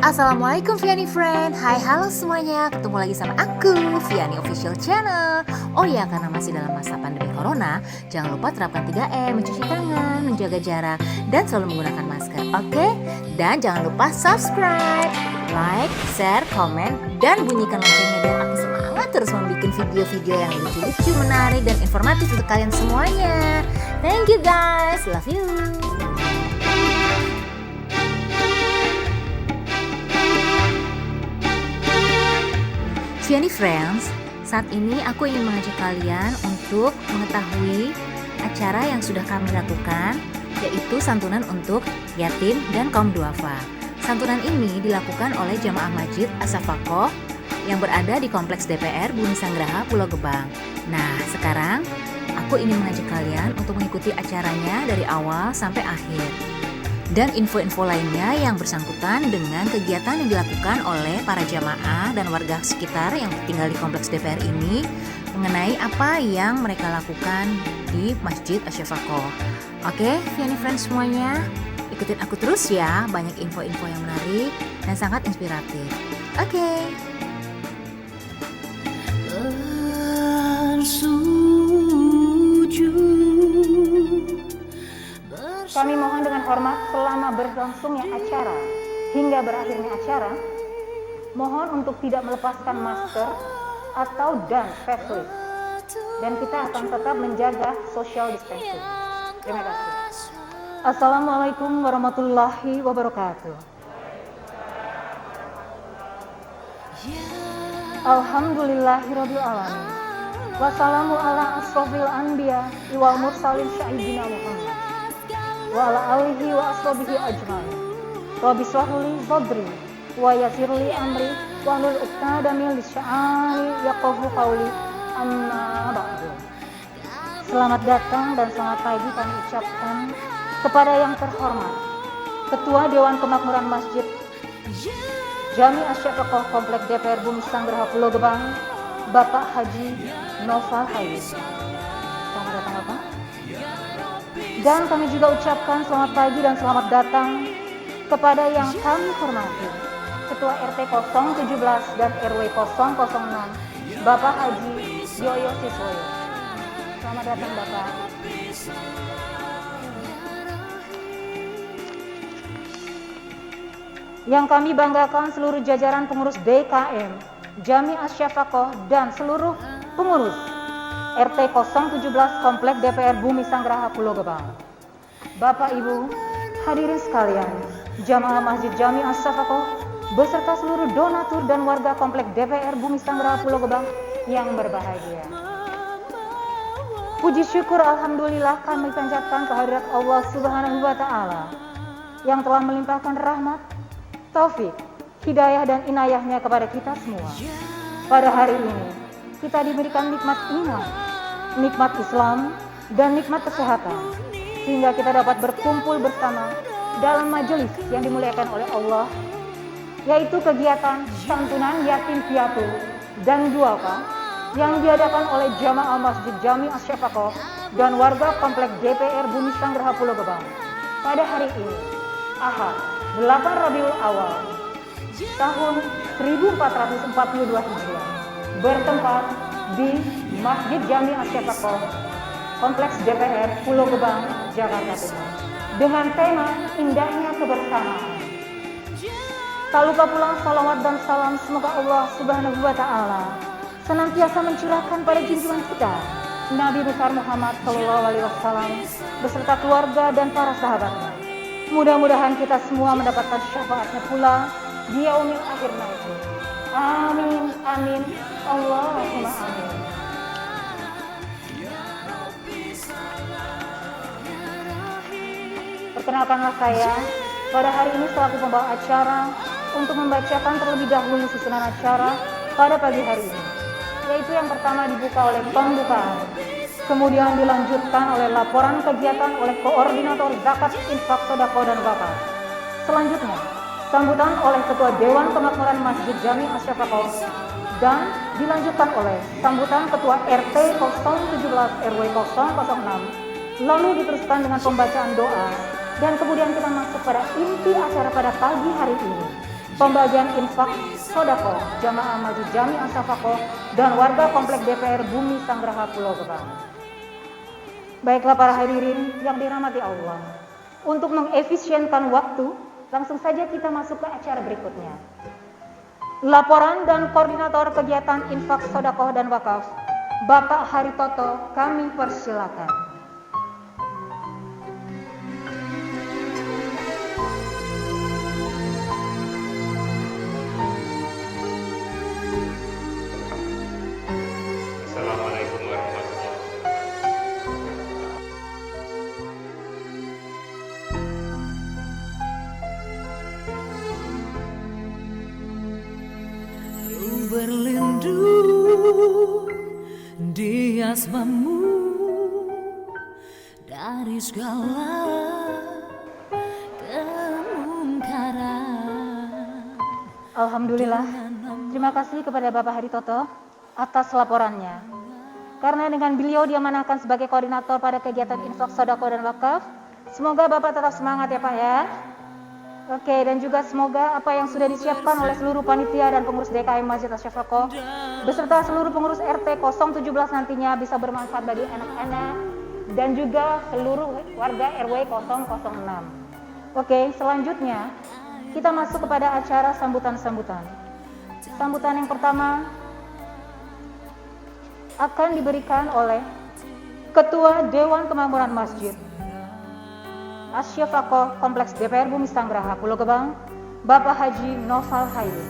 Assalamualaikum Vianney friend. Hai halo semuanya, ketemu lagi sama aku Vianney Official Channel. Oh ya, karena masih dalam masa pandemi corona, jangan lupa terapkan 3M, mencuci tangan, menjaga jarak, dan selalu menggunakan masker. Oke? Dan jangan lupa subscribe, like, share, komen, dan bunyikan loncengnya biar aku semangat terus membuat video-video yang lucu-lucu, menarik, dan informatif untuk kalian semuanya. Thank you guys, love you. Vianney Friends, saat ini aku ingin mengajak kalian untuk mengetahui acara yang sudah kami lakukan, yaitu santunan untuk yatim dan kaum duafa. Santunan ini dilakukan oleh Jamaah Masjid As-Safaqoh yang berada di Kompleks DPR Bumi Sanggraha, Pulau Gebang. Nah, sekarang aku ingin mengajak kalian untuk mengikuti acaranya dari awal sampai akhir. Dan info-info lainnya yang bersangkutan dengan kegiatan yang dilakukan oleh para jamaah dan warga sekitar yang tinggal di kompleks DPR ini mengenai apa yang mereka lakukan di Masjid As-Safaqoh. Oke, Vianney Friends semuanya, ikutin aku terus ya, banyak info-info yang menarik dan sangat inspiratif. Oke. Kami mohon dengan hormat selama berlangsungnya acara hingga berakhirnya acara, mohon untuk tidak melepaskan masker atau dan face shield. Dan kita akan tetap menjaga social distancing. Terima kasih. Assalamualaikum warahmatullahi wabarakatuh. Alhamdulillahirabbil alamin. Wassalamu ala asrofil anbiya wal mursalin syahidina Muhammad wa ala alihi wa ashabihi ajmain. Rabbi shrah li sadri wa yassir li amri wa hlul 'uqdatam min lisani yafqahu qawli. Amma ba'du. Selamat datang dan selamat pagi kami ucapkan kepada yang terhormat Ketua Dewan Kemakmuran Masjid Jami As-Safaqoh Kompleks DPR Bumi Sanggraha Pulau Gebang, Bapak Haji Noval Hayu. Selamat datang Bapak. Dan kami juga ucapkan selamat pagi dan selamat datang kepada yang kami hormati Ketua RT 017 dan RW 006 Bapak Haji Yoyo Siswoyo. Selamat datang Bapak. Yang kami banggakan seluruh jajaran pengurus DKM, Jami As-Safaqoh dan seluruh pengurus RT 017 Kompleks DPR Bumi Sanggraha Pulau Gebang. Bapak Ibu, hadirin sekalian, Jamaah Masjid Jami As-Safaqoh beserta seluruh donatur dan warga Kompleks DPR Bumi Sanggraha Pulau Gebang yang berbahagia. Puji syukur alhamdulillah kami panjatkan kehadirat Allah Subhanahu wa taala yang telah melimpahkan rahmat, taufik, hidayah dan inayahnya kepada kita semua. Pada hari ini kita diberikan nikmat iman, nikmat Islam, dan nikmat kesehatan, sehingga kita dapat berkumpul bersama dalam majelis yang dimuliakan oleh Allah, yaitu kegiatan santunan yatim piatu dan duafa yang diadakan oleh Jamaah Masjid Jami As-Safaqoh dan warga Kompleks DPR Bumi Sanggraha Pulau Gebang pada hari ini, Ahad 8 Rabiul Awal tahun 1442 Hijriah, bertempat di Masjid Jami As-Safaqoh Kompleks DPR Pulau Gebang, Jakarta Timur, dengan tema indahnya kebersamaan. Tak lupa pula salawat dan salam semoga Allah Subhanahu wa taala senantiasa mencurahkan pada junjungan kita Nabi besar Muhammad SAW beserta keluarga dan para sahabatnya. Mudah-mudahan kita semua mendapatkan syafaatnya pula di yaumil akhir nanti. Amin, amin, Allahumma amin. Perkenalkanlah saya pada hari ini selaku pembawa acara untuk membacakan terlebih dahulu susunan acara pada pagi hari ini, yaitu yang pertama dibuka oleh pembukaan, kemudian dilanjutkan oleh laporan kegiatan oleh koordinator zakat, infak, sedekah dan wakaf. Selanjutnya sambutan oleh Ketua Dewan Kemakmuran Masjid Jami As-Safaqoh dan dilanjutkan oleh sambutan Ketua RT 017 RW 006, lalu diteruskan dengan pembacaan doa dan kemudian kita masuk pada inti acara pada pagi hari ini, pembagian infak sodako Jamaah Masjid Jami Ansafako dan warga Komplek DPR Bumi Sanggraha Pulau Gebang. Baiklah para hadirin yang dirahmati Allah, untuk mengefisienkan waktu, langsung saja kita masuk ke acara berikutnya. Laporan dan koordinator kegiatan infak sodakoh dan wakaf, Bapak Haritoto, kami persilakan. Assalamualaikum warahmatullahi wabarakatuh. Ku berlindung di asmamu dari segala kemungkaran. Alhamdulillah, terima kasih kepada Bapak Haritoto atas laporannya. Karena dengan beliau diamanahkan sebagai koordinator pada kegiatan infak sodako dan wakaf, semoga Bapak tetap semangat ya Pak ya. Oke, dan juga semoga apa yang sudah disiapkan oleh seluruh panitia dan pengurus DKM Masjid Asy-Syafaqah beserta seluruh pengurus RT 017 nantinya bisa bermanfaat bagi anak-anak dan juga seluruh warga RW 006. Oke, selanjutnya kita masuk kepada acara sambutan-sambutan. Sambutan yang pertama akan diberikan oleh Ketua Dewan Kemakmuran Masjid Asy-Syafaqah Kompleks DPR Bumi Sanggraha Pulau Gebang, Bapak Haji Noval Hairi.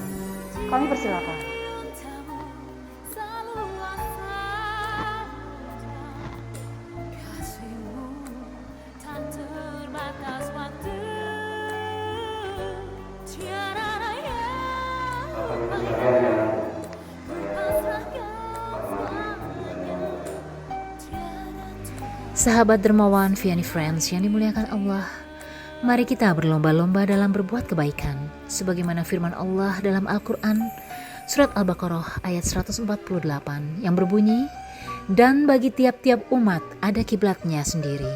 Kami persilakan. Sahabat dermawan Vianney Friends yang dimuliakan Allah, mari kita berlomba-lomba dalam berbuat kebaikan sebagaimana firman Allah dalam Al-Quran surat Al-Baqarah ayat 148 yang berbunyi, dan bagi tiap-tiap umat ada kiblatnya sendiri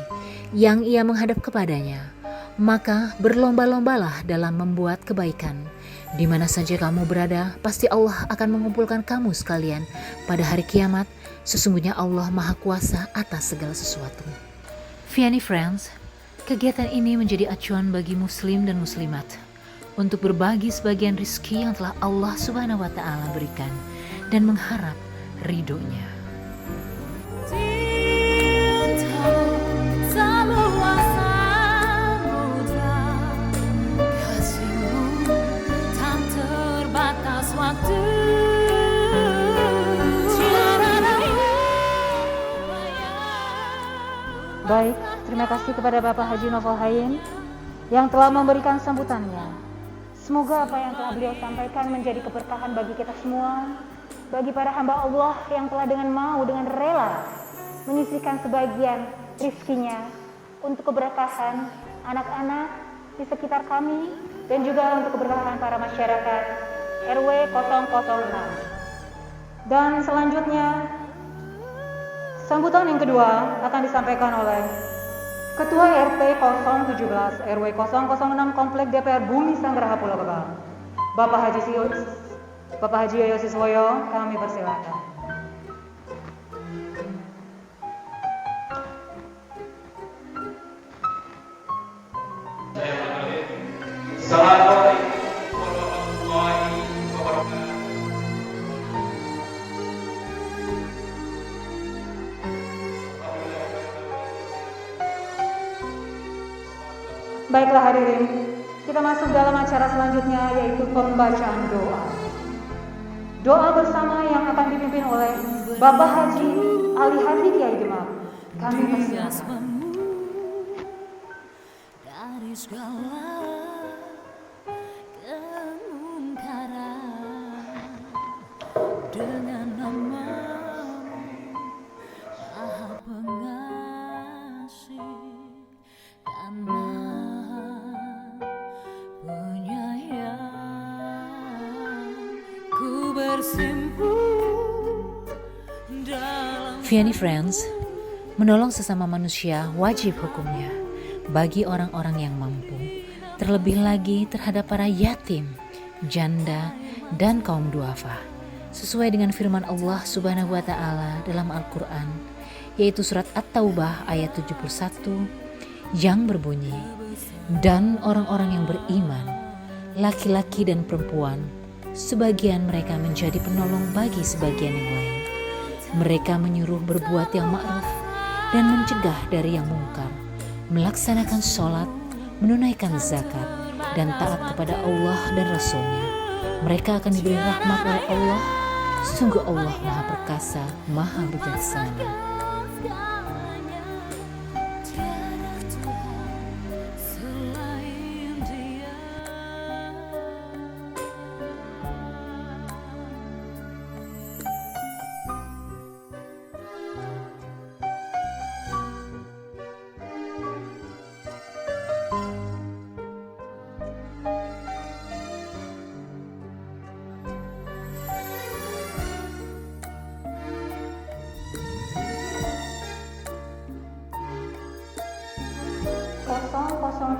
yang ia menghadap kepadanya, maka berlomba-lombalah dalam membuat kebaikan. Di mana saja kamu berada, pasti Allah akan mengumpulkan kamu sekalian pada hari kiamat. Sesungguhnya Allah Maha Kuasa atas segala sesuatu. Vianney Friends, kegiatan ini menjadi acuan bagi muslim dan muslimat untuk berbagi sebagian rizki yang telah Allah Subhanahu wa Ta'ala berikan dan mengharap ridhonya. Baik, terima kasih kepada Bapak Haji Noval Haim yang telah memberikan sambutannya. Semoga apa yang telah beliau sampaikan menjadi keberkahan bagi kita semua, bagi para hamba Allah yang telah dengan rela menyisihkan sebagian rizkinya untuk keberkahan anak-anak di sekitar kami dan juga untuk keberkahan para masyarakat RW 006. Dan selanjutnya sambutan yang kedua akan disampaikan oleh Ketua RT 017 RW 006 Komplek DPR Bumi Sanggraha Pulau Gebang, Bapak Haji Yoyo Siswoyo, kami persilakan. Assalamualaikum warahmatullahi wabarakatuh. Baiklah hadirin, kita masuk dalam acara selanjutnya yaitu pembacaan doa. Doa bersama yang akan dipimpin oleh Bapak Haji Ali Hadi Kiai Demak. Kami persilakan. Dari segala kemungkaran dengan nama-Mu Maha Pengasih dan Maha Penyayang. Ku bersimpuh dalam Vianney Friends, menolong sesama manusia wajib hukumnya bagi orang-orang yang mampu, terlebih lagi terhadap para yatim, janda, dan kaum duafa. Sesuai dengan firman Allah Subhanahu wa taala dalam Al-Qur'an, yaitu surat At-Taubah ayat 71 yang berbunyi, "Dan orang-orang yang beriman, laki-laki dan perempuan, sebagian mereka menjadi penolong bagi sebagian yang lain. Mereka menyuruh berbuat yang ma'ruf dan mencegah dari yang mungkar, melaksanakan sholat, menunaikan zakat, dan taat kepada Allah dan Rasul-Nya. Mereka akan diberi rahmat oleh Allah. Sungguh Allah Maha Perkasa, Maha Bijaksana."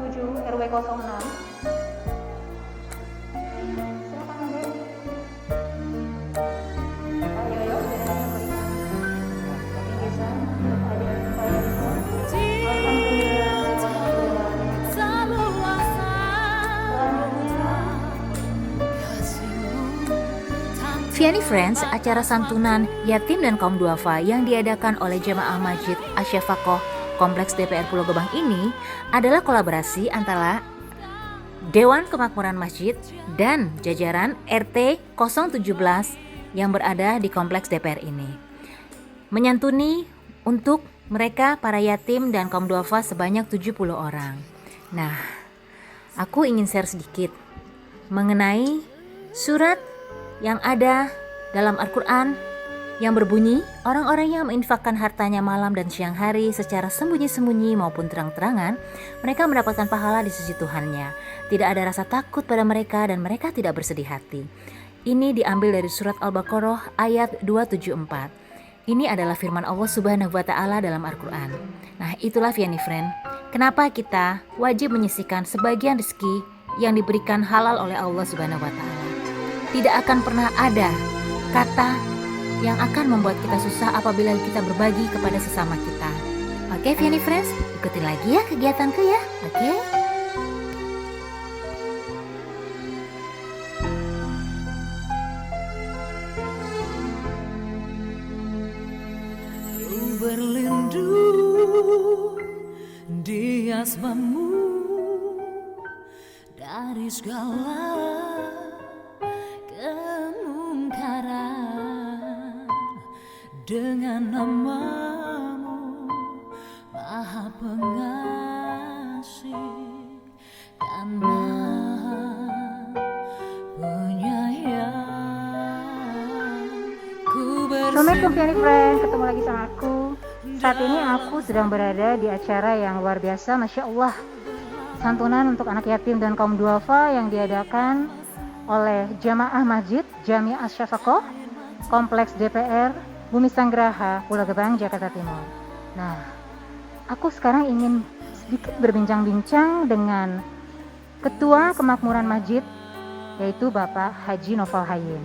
tujuh RW 06. Silakan Ade. Ayo yuk, bingkisan untuk Ade supaya bisa. Vianney Friends, acara santunan yatim dan kaum duafa yang diadakan oleh Jamaah Masjid Asy-Syafaqah Kompleks DPR Pulau Gebang ini adalah kolaborasi antara Dewan Kemakmuran Masjid dan jajaran RT 017 yang berada di kompleks DPR ini. Menyantuni untuk mereka para yatim dan kaum duafa sebanyak 70 orang. Nah, aku ingin share sedikit mengenai surat yang ada dalam Al-Quran yang berbunyi, orang-orang yang menginfakkan hartanya malam dan siang hari secara sembunyi-sembunyi maupun terang-terangan, mereka mendapatkan pahala di sisi Tuhannya. Tidak ada rasa takut pada mereka dan mereka tidak bersedih hati. Ini diambil dari surat Al-Baqarah ayat 274. Ini adalah firman Allah Subhanahu wa taala dalam Al-Quran. Nah, itulah Vianney Friend, kenapa kita wajib menyisihkan sebagian rezeki yang diberikan halal oleh Allah Subhanahu wa taala. Tidak akan pernah ada kata yang akan membuat kita susah apabila kita berbagi kepada sesama kita. Oke, Vianney Friends, ikuti lagi ya kegiatanku ya. Oke? Ku berlindung di asmamu dari segala kemungkaran. Dengan namamu Maha Pengasih dan Maha Penyayang. Assalamualaikum Vianney Friend, ketemu lagi sama aku. Saat ini aku sedang berada di acara yang luar biasa, Masya Allah, santunan untuk anak yatim dan kaum duafa yang diadakan oleh Jamaah Masjid Jamiah Asy-Syafaqah Kompleks DPR Bumi Sanggraha, Pulau Gebang, Jakarta Timur. Nah, aku sekarang ingin sedikit berbincang-bincang dengan Ketua Kemakmuran Masjid, yaitu Bapak Haji Noval Hayyin.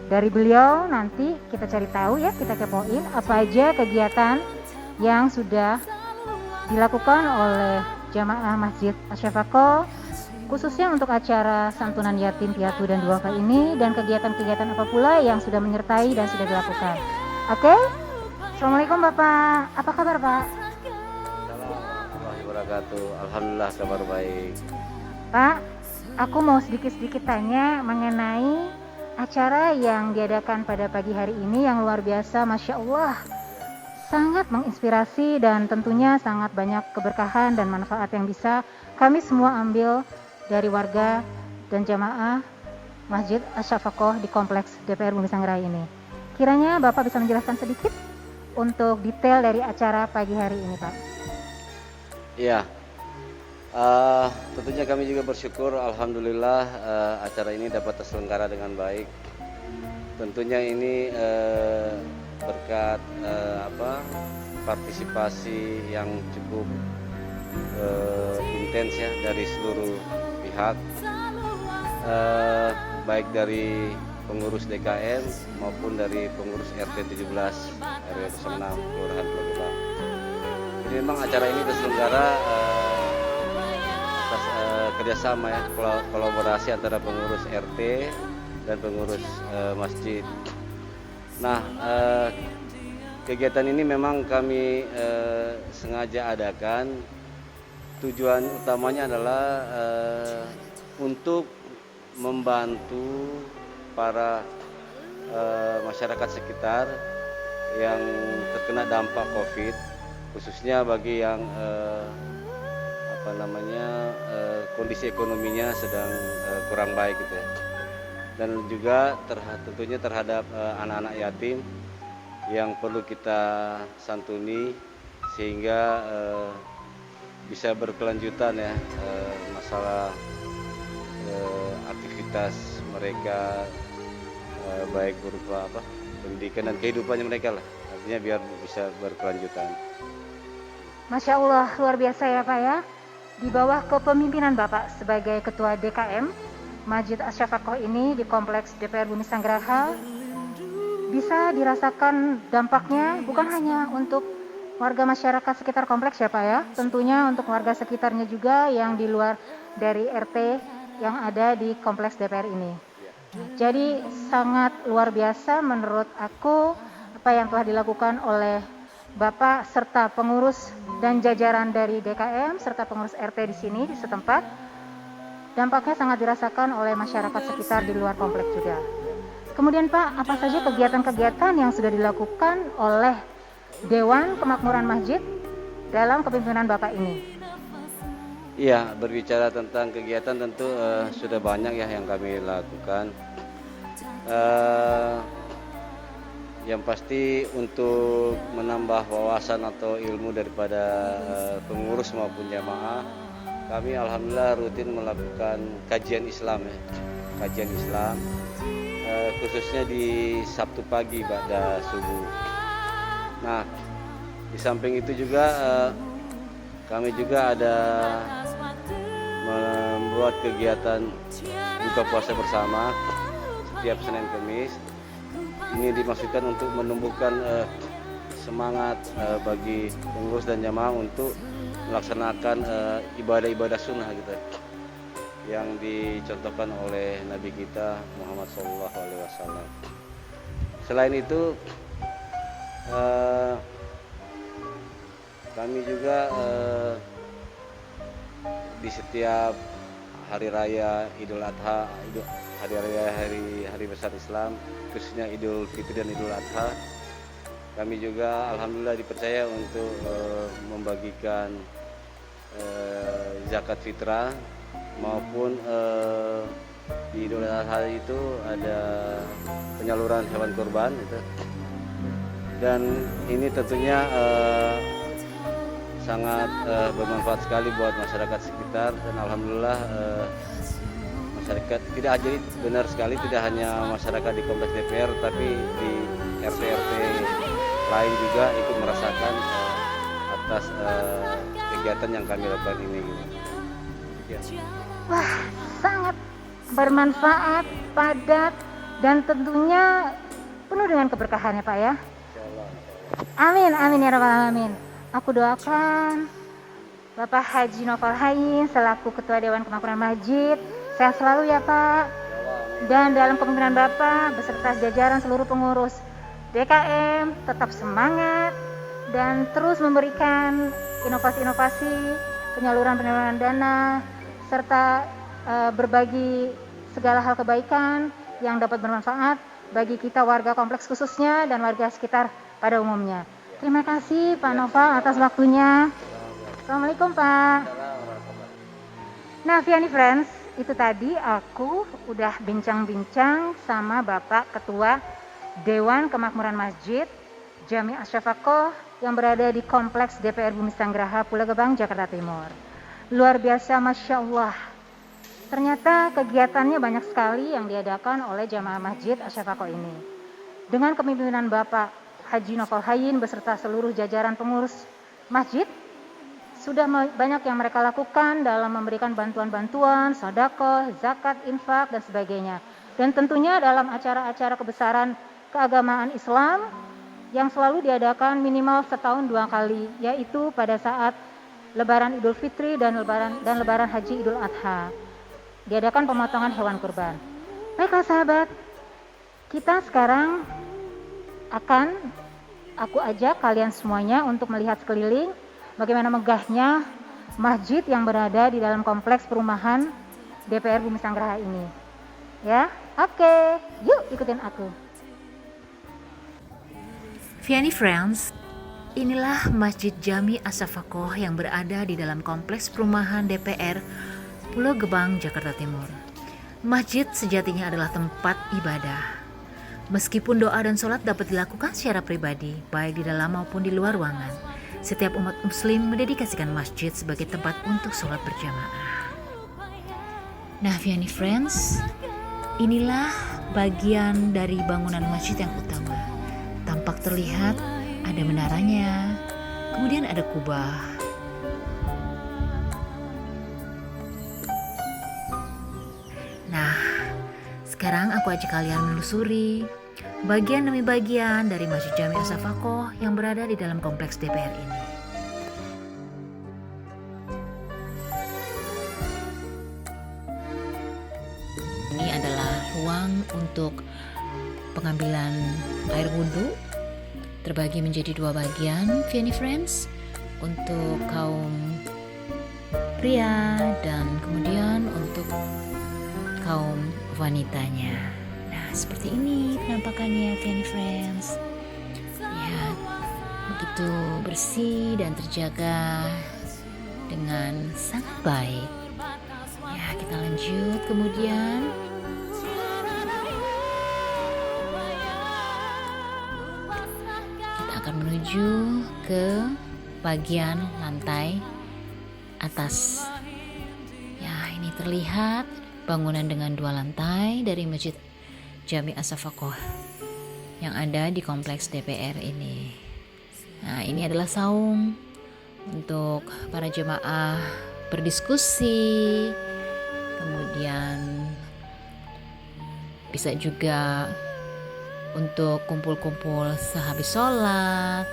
Dari beliau nanti kita cari tahu ya, kita kepoin apa aja kegiatan yang sudah dilakukan oleh Jamaah Masjid Asy-Syafaqah, khususnya untuk acara santunan yatim, piatu, dan duafa ini, dan kegiatan-kegiatan apa pula yang sudah menyertai dan sudah dilakukan. Oke? Assalamualaikum Bapak. Apa kabar Pak? Assalamualaikum warahmatullahi wabarakatuh. Alhamdulillah kabar baik. Pak, aku mau sedikit-sedikit tanya mengenai acara yang diadakan pada pagi hari ini yang luar biasa, Masya Allah. Sangat menginspirasi dan tentunya sangat banyak keberkahan dan manfaat yang bisa kami semua ambil dari warga dan jamaah Masjid Asy-Syafaqah di Kompleks DPR Bumi Sanggraha ini. Kiranya Bapak bisa menjelaskan sedikit untuk detail dari acara pagi hari ini, Pak. Iya, tentunya kami juga bersyukur, alhamdulillah acara ini dapat terselenggara dengan baik. Tentunya ini berkat partisipasi yang cukup intens ya dari seluruh pihak. baik dari pengurus DKM maupun dari pengurus RT 17 RW 06 Kelurahan Pulau Gebang. Jadi memang acara ini terselenggara atas kerjasama ya, kolaborasi antara pengurus RT dan pengurus masjid. Nah, kegiatan ini memang kami sengaja adakan. Tujuan utamanya adalah untuk membantu para masyarakat sekitar yang terkena dampak COVID, khususnya bagi yang kondisi ekonominya sedang kurang baik gitu ya. Dan juga tentunya terhadap anak-anak yatim yang perlu kita santuni sehingga bisa berkelanjutan ya masalah aktivitas mereka baik berupa pendidikan dan kehidupannya mereka lah, artinya biar bisa berkelanjutan. Masya Allah, luar biasa ya Pak ya. Di bawah kepemimpinan Bapak sebagai Ketua DKM Masjid Asy-Syafaqah ini di Kompleks DPR Bumi Sanggraha bisa dirasakan dampaknya bukan hanya untuk warga masyarakat sekitar kompleks ya Pak ya, tentunya untuk warga sekitarnya juga yang di luar dari RT yang ada di kompleks DPR ini. Jadi sangat luar biasa menurut aku apa yang telah dilakukan oleh Bapak serta pengurus dan jajaran dari DKM serta pengurus RT di sini di setempat. Dampaknya sangat dirasakan oleh masyarakat sekitar di luar kompleks juga. Kemudian Pak, apa saja kegiatan-kegiatan yang sudah dilakukan oleh Dewan Kemakmuran Masjid dalam kepemimpinan Bapak ini? Iya, berbicara tentang kegiatan tentu sudah banyak ya yang kami lakukan. Yang pasti untuk menambah wawasan atau ilmu daripada pengurus maupun jamaah, kami alhamdulillah rutin melakukan kajian Islam ya. Kajian Islam khususnya di Sabtu pagi pada subuh. Nah, di samping itu juga kami juga ada membuat kegiatan buka puasa bersama setiap Senin Kamis. Ini dimaksudkan untuk menumbuhkan semangat bagi pengurus dan jamaah untuk melaksanakan ibadah-ibadah sunnah gitu yang dicontohkan oleh Nabi kita Muhammad SAW. Selain itu kami juga di setiap hari raya Idul Adha, hari raya hari besar Islam, khususnya Idul Fitri dan Idul Adha, kami juga alhamdulillah dipercaya untuk membagikan zakat fitrah maupun di Idul Adha itu ada penyaluran hewan kurban gitu. Dan ini tentunya sangat bermanfaat sekali buat masyarakat sekitar, dan alhamdulillah masyarakat tidak jadi benar sekali tidak hanya masyarakat di kompleks DPR tapi di RT-RT lain juga ikut merasakan atas kegiatan yang kami lakukan ini gitu. Ya. Wah, sangat bermanfaat, padat, dan tentunya penuh dengan keberkahan ya Pak ya. Amin, amin ya rabbal alamin. Aku doakan Bapak Haji Noval Hayin selaku Ketua Dewan Kemakmuran Masjid sehat selalu ya Pak. Dan dalam kepemimpinan Bapak beserta jajaran seluruh pengurus DKM tetap semangat dan terus memberikan inovasi-inovasi, penyaluran dana, serta berbagi segala hal kebaikan yang dapat bermanfaat bagi kita warga kompleks khususnya dan warga sekitar pada umumnya. Terima kasih Pak Noval atas waktunya. Assalamualaikum Pak. Nah, Vianney Friends, itu tadi aku udah bincang-bincang sama Bapak Ketua Dewan Kemakmuran Masjid Jami Asy-Syafaqah yang berada di Kompleks DPR Bumi Sanggraha, Pulau Gebang, Jakarta Timur. Luar biasa, Masya Allah. Ternyata kegiatannya banyak sekali yang diadakan oleh jamaah Masjid Asy-Syafaqah ini. Dengan kepemimpinan Bapak Haji Noval Hayin beserta seluruh jajaran pengurus masjid, sudah banyak yang mereka lakukan dalam memberikan bantuan-bantuan, sedekah, zakat, infak, dan sebagainya. Dan tentunya dalam acara-acara kebesaran keagamaan Islam yang selalu diadakan minimal setahun 2 kali, yaitu pada saat Lebaran Idul Fitri dan Lebaran Haji Idul Adha. Diadakan pemotongan hewan kurban. Baiklah sahabat, kita sekarang aku ajak kalian semuanya untuk melihat sekeliling bagaimana megahnya masjid yang berada di dalam kompleks perumahan DPR Bumi Sanggraha ini. Ya, oke, yuk ikutin aku. Vianney Friends, inilah Masjid Jami As-Safaqoh yang berada di dalam kompleks perumahan DPR Pulau Gebang, Jakarta Timur. Masjid sejatinya adalah tempat ibadah. Meskipun doa dan sholat dapat dilakukan secara pribadi, baik di dalam maupun di luar ruangan, setiap umat muslim mendedikasikan masjid sebagai tempat untuk sholat berjamaah. Nah, Vianney Friends, inilah bagian dari bangunan masjid yang utama. Tampak terlihat ada menaranya, kemudian ada kubah. Nah, sekarang aku ajak kalian menelusuri bagian demi bagian dari Masjid Jami As-Safaqoh yang berada di dalam kompleks DPR ini. Ini adalah ruang untuk pengambilan air wudhu, terbagi menjadi 2 bagian, Vianney Friends, untuk kaum pria dan kemudian untuk kaum wanitanya. Nah, seperti ini penampakannya, Vianney Friends. Lihat, begitu bersih dan terjaga dengan sangat baik. Ya, kita lanjut kemudian. Kita akan menuju ke bagian lantai atas. Ya, ini terlihat bangunan dengan 2 lantai dari Masjid Jami As-Safaqoh yang ada di kompleks DPR ini. Nah, ini adalah saung untuk para jemaah berdiskusi, kemudian bisa juga untuk kumpul-kumpul sehabis sholat,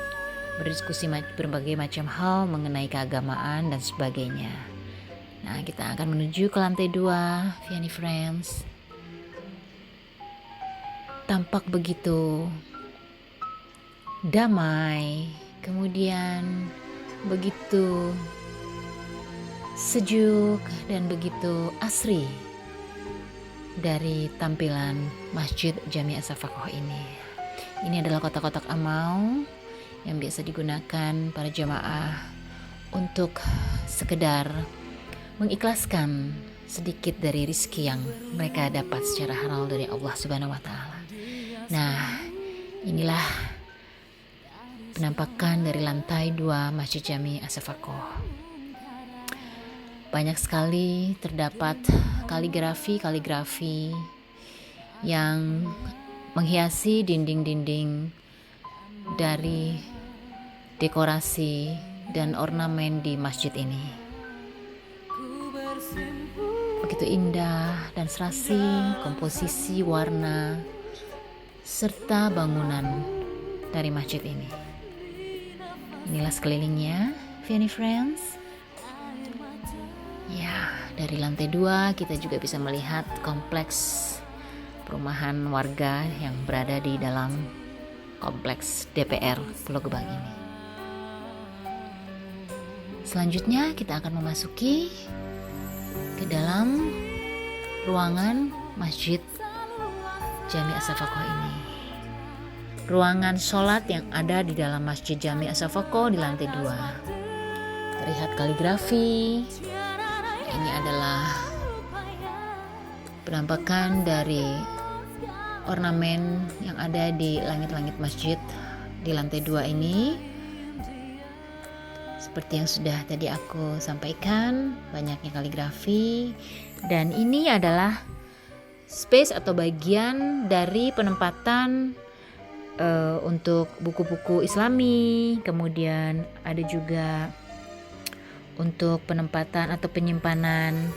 berdiskusi berbagai macam hal mengenai keagamaan dan sebagainya. Nah, kita akan menuju ke lantai 2, Vianney Friends. Tampak begitu damai, kemudian begitu sejuk dan begitu asri dari tampilan Masjid Jami As-Safaqoh ini. Ini adalah kotak-kotak amal yang biasa digunakan para jamaah untuk sekedar mengikhlaskan sedikit dari rizki yang mereka dapat secara halal dari Allah Subhanahu wa Ta'ala. Nah, inilah penampakan dari lantai 2 Masjid Jami As-Safaqoh. Banyak sekali terdapat kaligrafi yang menghiasi dinding-dinding dari dekorasi dan ornamen di masjid ini. Begitu indah dan serasi komposisi warna serta bangunan dari masjid ini. Inilah sekelilingnya, Vianney Friends. Ya, dari lantai 2 kita juga bisa melihat kompleks perumahan warga yang berada di dalam kompleks DPR Pulau Gebang ini. Selanjutnya kita akan memasuki ke dalam ruangan Masjid Jami As-Safaqoh ini. Ruangan sholat yang ada di dalam Masjid Jami As-Safaqoh di lantai 2. Terlihat kaligrafi. Ini adalah penampakan dari ornamen yang ada di langit-langit masjid di lantai 2 ini. Seperti yang sudah tadi aku sampaikan, banyaknya kaligrafi. Dan ini adalah space atau bagian dari penempatan untuk buku-buku Islami, kemudian ada juga untuk penempatan atau penyimpanan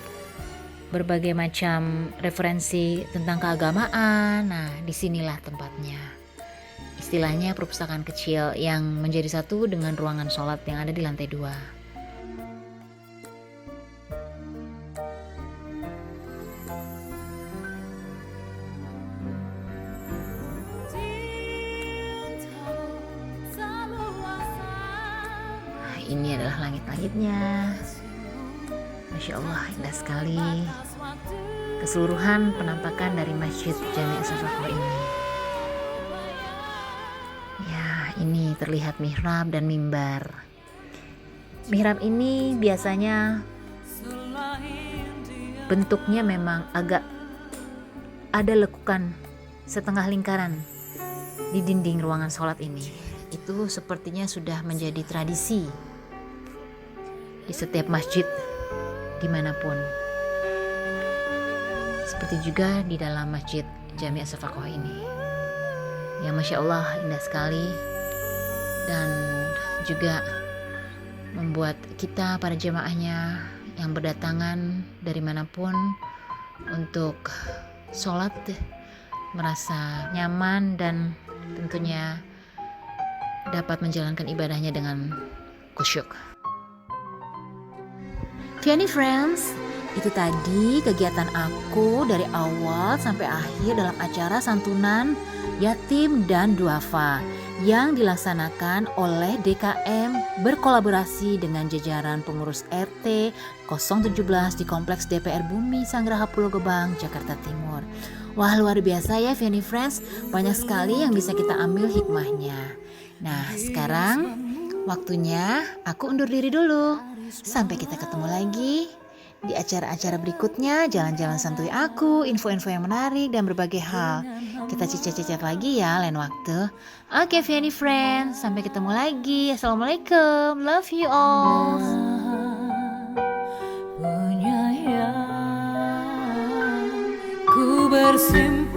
berbagai macam referensi tentang keagamaan. Nah, disinilah tempatnya. Istilahnya perpustakaan kecil yang menjadi satu dengan ruangan sholat yang ada di lantai 2. Ini adalah langit-langitnya. Masya Allah, indah sekali keseluruhan penampakan dari Masjid Jami' As-Safaqah ini. Ya, ini terlihat mihrab dan mimbar. Mihrab ini biasanya bentuknya memang agak ada lekukan setengah lingkaran di dinding ruangan sholat ini. Itu sepertinya sudah menjadi tradisi di setiap masjid dimanapun. Seperti juga di dalam Masjid Jami' As-Safaqah ini. Ya Masya Allah, indah sekali. Dan juga membuat kita para jemaahnya yang berdatangan dari manapun untuk sholat merasa nyaman dan tentunya dapat menjalankan ibadahnya dengan khusyuk. Vianney Friends, itu tadi kegiatan aku dari awal sampai akhir dalam acara santunan yatim dan duafa yang dilaksanakan oleh DKM berkolaborasi dengan jajaran pengurus RT 017 di Kompleks DPR Bumi Sanggraha Pulau Gebang, Jakarta Timur. Wah, luar biasa ya Vianney Friends, banyak sekali yang bisa kita ambil hikmahnya. Nah, sekarang waktunya aku undur diri dulu. Sampai kita ketemu lagi di acara-acara berikutnya, jalan-jalan santuy aku, info-info yang menarik dan berbagai hal. Kita cicat-cicat lagi ya lain waktu. Oke Vianney Friends, sampai ketemu lagi. Assalamualaikum, love you all. Penyayang, ku bersimpan